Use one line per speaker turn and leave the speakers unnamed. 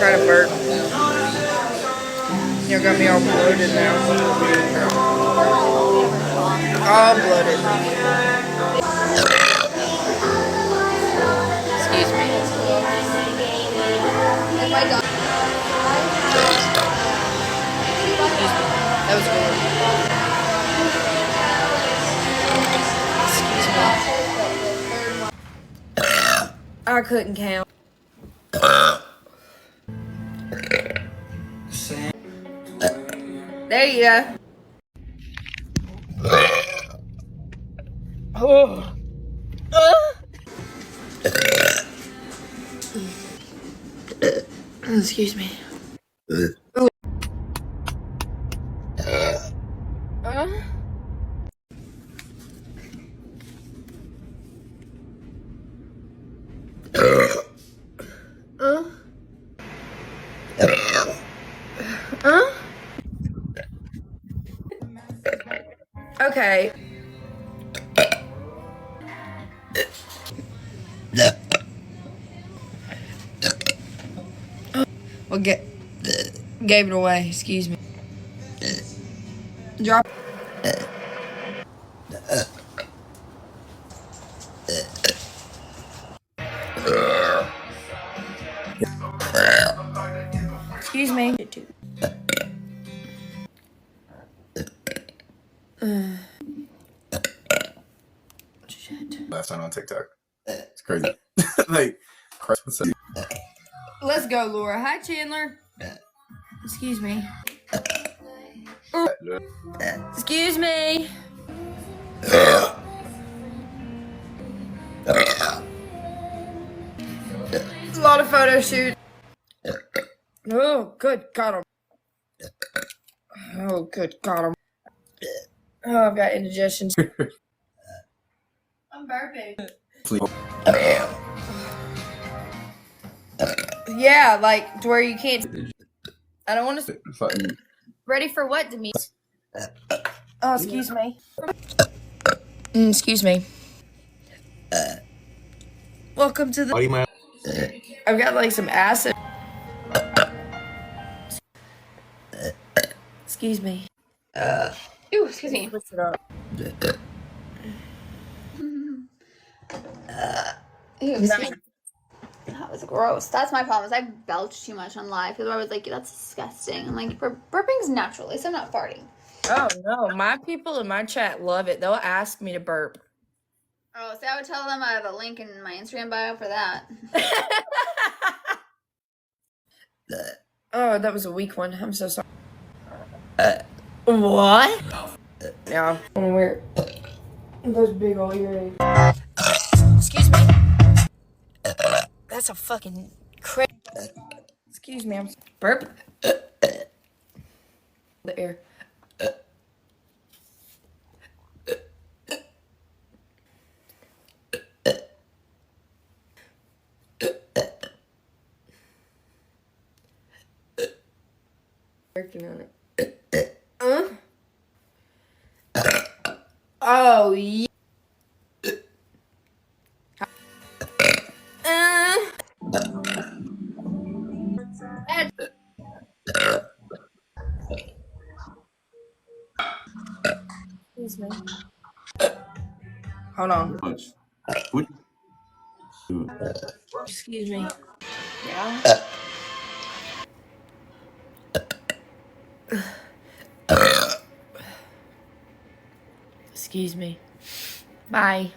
trying to burp. You're gonna be all bloated now. All bloated. Excuse me. That was good. Excuse me. I couldn't count. There you go. Oh. Excuse me. Okay. Well, gave it away. Excuse me. Drop. Excuse me. Shit.
Last time on TikTok. It's crazy. Like,
Let's go, Laura. Hi, Chandler. Excuse me. Excuse me. A lot of photo shoot. Oh, good. Got him. Oh, good. Got him. Oh, I've got indigestion. I'm burping. Yeah, like to where you can't. I don't want to. Ready for what, Demise? Oh, excuse me. Excuse me. Welcome to the. I've got like some acid. Excuse me.
Ooh, excuse me.
Switch it up.
Ew, excuse me. That was gross. That's my problem. Is I belch too much on live. People are always like, "That's disgusting." I'm like, burping's natural. At least I'm not farting.
Oh no, my people in my chat love it. They'll ask me to burp.
Oh, see, I would tell them I have a link in my Instagram bio for that.
Oh, that was a weak one. I'm so sorry. What? Yeah, I'm gonna wear those big old earrings. Excuse me. That's a fucking crazy. Excuse me, I'm burp. The air. Working on it. Oh yeah. Excuse me. Hold on. Excuse me. Yeah. Excuse me. Bye.